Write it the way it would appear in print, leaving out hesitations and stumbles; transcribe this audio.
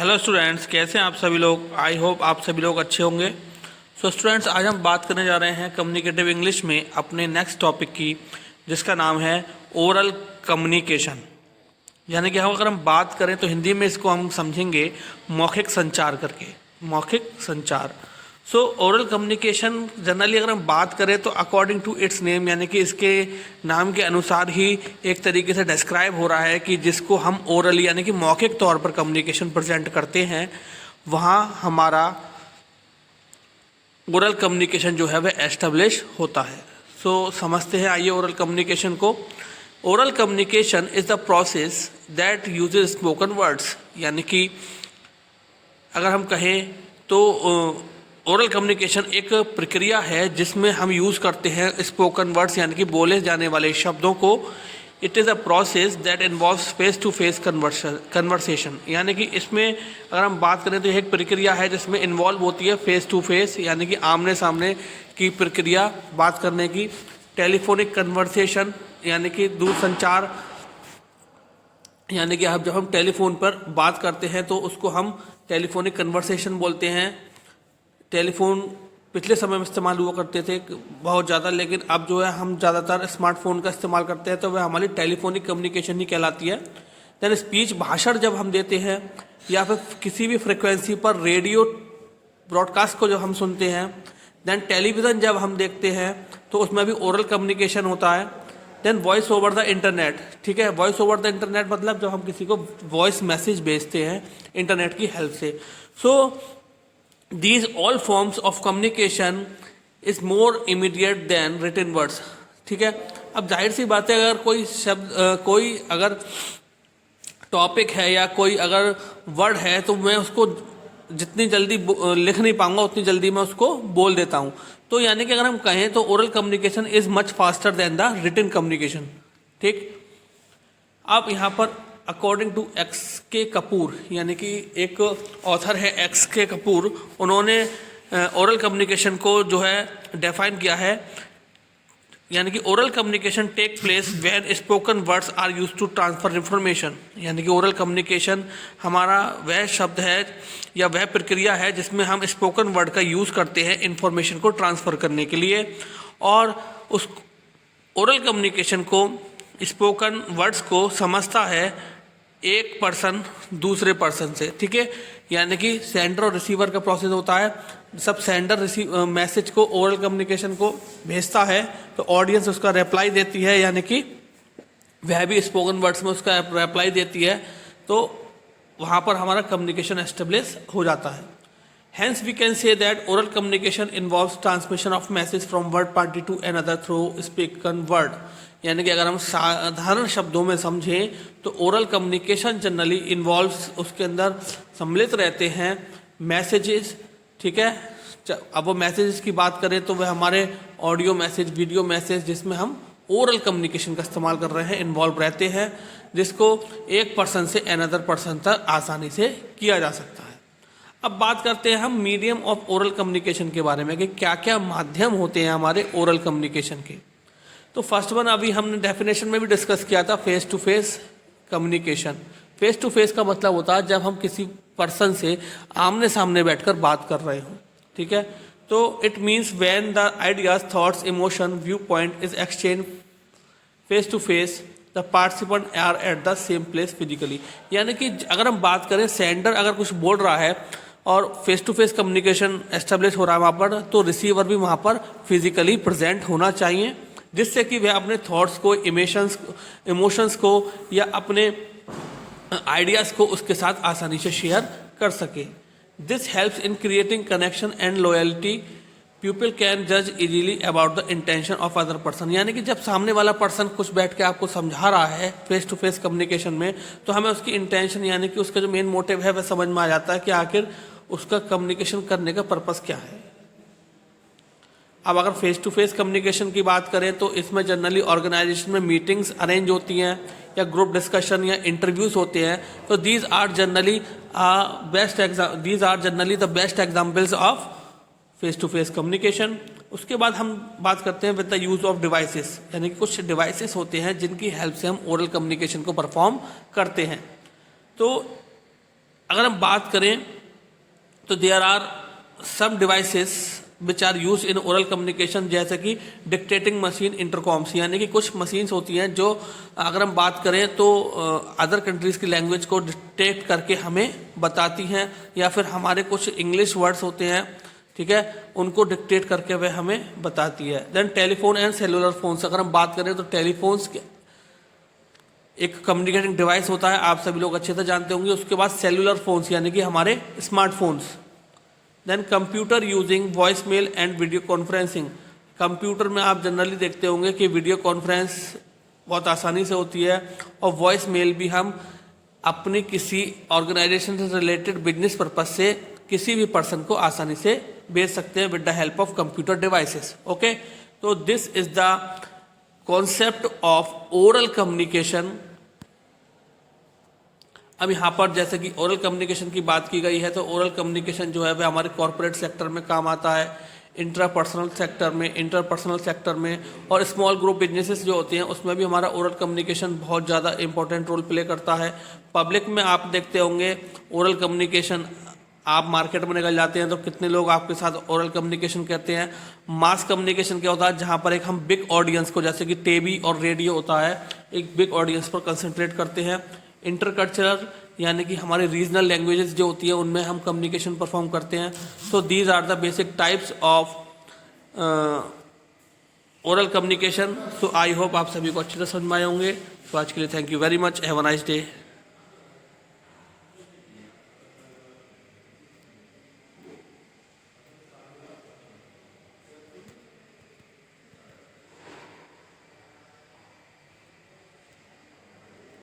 Hello students, कैसे हैं आप सभी लोग। आई होप आप सभी लोग अच्छे होंगे। सो स्टूडेंट्स, आज हम बात करने जा रहे हैं कम्युनिकेटिव इंग्लिश में अपने नेक्स्ट टॉपिक की, जिसका नाम है ओरल कम्युनिकेशन। यानी कि अगर हम बात करें तो हिंदी में इसको हम समझेंगे मौखिक संचार करके, मौखिक संचार। सो ओरल कम्युनिकेशन जनरली अगर हम बात करें तो अकॉर्डिंग टू इट्स नेम, यानी कि इसके नाम के अनुसार ही एक तरीके से डिस्क्राइब हो रहा है कि जिसको हम ओरली यानी कि मौखिक तौर पर कम्युनिकेशन प्रेजेंट करते हैं, वहाँ हमारा ओरल कम्युनिकेशन जो है वह एस्टेब्लिश होता है। सो समझते हैं आइए ओरल कम्युनिकेशन को। Oral communication is the process that uses spoken words, यानी कि अगर हम कहें तो ओरल कम्युनिकेशन एक प्रक्रिया है जिसमें हम यूज़ करते हैं स्पोकन वर्ड्स यानी कि बोले जाने वाले शब्दों को। It is a process that involves face to face conversation, यानी कि इसमें अगर हम बात करें तो यह एक प्रक्रिया है जिसमें इन्वॉल्व होती है फेस टू फेस यानी कि आमने सामने की प्रक्रिया बात करने की। टेलीफोनिक कन्वर्सेशन यानी कि दूरसंचार, यानी कि जब हम टेलीफोन पर बात करते हैं तो उसको हम टेलीफोनिक कन्वर्सेशन बोलते हैं। टेलीफोन पिछले समय में इस्तेमाल हुआ करते थे बहुत ज़्यादा, लेकिन अब जो है हम ज़्यादातर स्मार्टफोन का इस्तेमाल करते हैं तो वह हमारी टेलीफोनिक कम्युनिकेशन ही कहलाती है। दैन स्पीच, भाषण जब हम देते हैं या फिर किसी भी फ्रिक्वेंसी पर रेडियो ब्रॉडकास्ट को जब हम सुनते हैं। दैन टेलीविज़न जब हम देखते हैं तो उसमें भी ओरल कम्युनिकेशन होता है। Then voice over the internet, ठीक है। वॉइस ओवर द इंटरनेट मतलब जब हम किसी को वॉइस मैसेज भेजते हैं इंटरनेट की हेल्प से। सो these all forms of communication is more immediate than written words, ठीक है। अब जाहिर सी बात है, अगर कोई शब्द कोई अगर टॉपिक है या कोई अगर वर्ड है तो मैं उसको जितनी जल्दी लिख नहीं पाऊंगा उतनी जल्दी मैं उसको बोल देता हूँ। तो यानी कि अगर हम कहें तो oral communication is much faster than the written communication, ठीक। अब यहाँ पर अकॉर्डिंग टू एक्स के कपूर, यानी कि एक ऑथर है एक्स के कपूर, उन्होंने ओरल कम्युनिकेशन को जो है डिफाइन किया है। यानी कि oral communication take place when spoken words are used to transfer information, यानी कि ओरल कम्युनिकेशन हमारा वह शब्द है या वह प्रक्रिया है जिसमें हम स्पोकन वर्ड का यूज़ करते हैं इंफॉर्मेशन को ट्रांसफ़र करने के लिए। और उस ओरल कम्युनिकेशन को, स्पोकन वर्ड्स को समझता है एक पर्सन दूसरे पर्सन से, ठीक है। यानी कि सेंडर और रिसीवर का प्रोसेस होता है। सब सेंडर मैसेज को, ओरल कम्युनिकेशन को भेजता है तो ऑडियंस उसका रिप्लाई देती है, यानी कि वह भी स्पोकन वर्ड्स में उसका रिप्लाई देती है, तो वहाँ पर हमारा कम्युनिकेशन एस्टेब्लिश हो जाता है। Hence we can say that oral communication involves transmission of message from one party to another through spoken word, यानी कि अगर हम साधारण शब्दों में समझें तो ओरल कम्युनिकेशन जनरली इन्वॉल्व्स, उसके अंदर सम्मिलित रहते हैं मैसेजेस, ठीक है। अब वो मैसेजेस की बात करें तो वह हमारे ऑडियो मैसेज, वीडियो मैसेज जिसमें हम ओरल कम्युनिकेशन का इस्तेमाल कर रहे हैं इन्वॉल्व रहते हैं, जिसको एक पर्सन से अनदर पर्सन तक आसानी से किया जा सकता है। अब बात करते हैं हम मीडियम ऑफ ओरल कम्युनिकेशन के बारे में कि क्या क्या माध्यम होते हैं हमारे ओरल कम्युनिकेशन के। तो फर्स्ट वन अभी हमने डेफिनेशन में भी डिस्कस किया था, face to face communication. Face to face का मतलब होता है जब हम किसी पर्सन से आमने सामने बैठकर बात कर रहे हो, ठीक है। तो it means when the ideas, thoughts, emotion, view point is exchange face to face, the participant are at the same place physically. यानी कि अगर हम बात करें, सेंडर अगर कुछ बोल रहा है और face to face communication establish हो रहा है वहाँ पर, तो रिसीवर भी वहाँ पर फिजिकली प्रेजेंट होना चाहिए, जिससे कि वह अपने थॉट्स को, इमोशंस को या अपने आइडियाज़ को उसके साथ आसानी से शेयर कर सके। This helps in creating connection and loyalty. People can जज easily about the intention of other person, यानी कि जब सामने वाला पर्सन कुछ बैठ के आपको समझा रहा है फेस टू फेस कम्युनिकेशन में, तो हमें उसकी इंटेंशन यानी कि उसका जो मेन मोटिव है वह समझ में आ जाता है कि आखिर उसका कम्युनिकेशन करने का पर्पस क्या है। अब अगर फेस टू फेस कम्युनिकेशन की बात करें तो इसमें जनरली ऑर्गेनाइजेशन में मीटिंग्स अरेंज होती हैं या ग्रुप डिस्कशन या इंटरव्यूज होते हैं, तो these are generally the best examples of face to face communication. उसके बाद हम बात करते हैं with the use of devices, यानी कि कुछ डिवाइसेस होते हैं जिनकी हेल्प से हम ओरल कम्युनिकेशन को परफॉर्म करते हैं। तो अगर हम बात करें तो there are some devices which are use in oral communication, जैसे कि डिक्टेटिंग मशीन इंटरकॉम्स, यानी कि कुछ मशीन्स होती हैं जो अगर हम बात करें तो अदर कंट्रीज़ की लैंग्वेज को डिक्टेट करके हमें बताती हैं, या फिर हमारे कुछ इंग्लिश वर्ड्स होते हैं, ठीक है, उनको डिक्टेट करके वह हमें बताती है। Then telephone and cellular phones, अगर हम बात करें तो टेलीफोन्स एक कम्युनिकेटिंग डिवाइस होता है, आप सभी लोग अच्छे से जानते होंगे। उसके बाद सेलुलर फोन्स यानी कि हमारे smartphones. Then computer using voice mail and video conferencing, computer में आप जनरली देखते होंगे कि वीडियो कॉन्फ्रेंस बहुत आसानी से होती है, और वॉइस मेल भी हम अपनी किसी ऑर्गेनाइजेशन से रिलेटेड बिजनेस पर्पज से किसी भी पर्सन को आसानी से भेज सकते हैं with the help of computer devices. Okay, तो this is the concept of oral communication. अब यहाँ पर जैसे कि ओरल कम्युनिकेशन की बात की गई है, तो ओरल कम्युनिकेशन जो है वह हमारे कॉर्पोरेट सेक्टर में काम आता है, इंट्रापर्सनल सेक्टर में, इंटरपर्सनल सेक्टर में, और स्मॉल ग्रुप बिजनेसेस जो होते हैं उसमें भी हमारा ओरल कम्युनिकेशन बहुत ज़्यादा इंपॉर्टेंट रोल प्ले करता है। पब्लिक में आप देखते होंगे ओरल कम्युनिकेशन, आप मार्केट में निकल जाते हैं तो कितने लोग आपके साथ ओरल कम्युनिकेशन करते हैं। मास कम्युनिकेशन क्या होता है, जहाँ पर एक हम बिग ऑडियंस को, जैसे कि टीवी और रेडियो होता है, एक बिग ऑडियंस पर कंसंट्रेट करते हैं। इंटरकल्चरल यानी कि हमारे रीजनल लैंग्वेजेस जो होती है उनमें हम कम्युनिकेशन परफॉर्म करते हैं। So these are the basic types of oral communication. So I hope आप सभी को अच्छे से समझ में आए होंगे। तो आज के लिए thank you very much, have a nice day.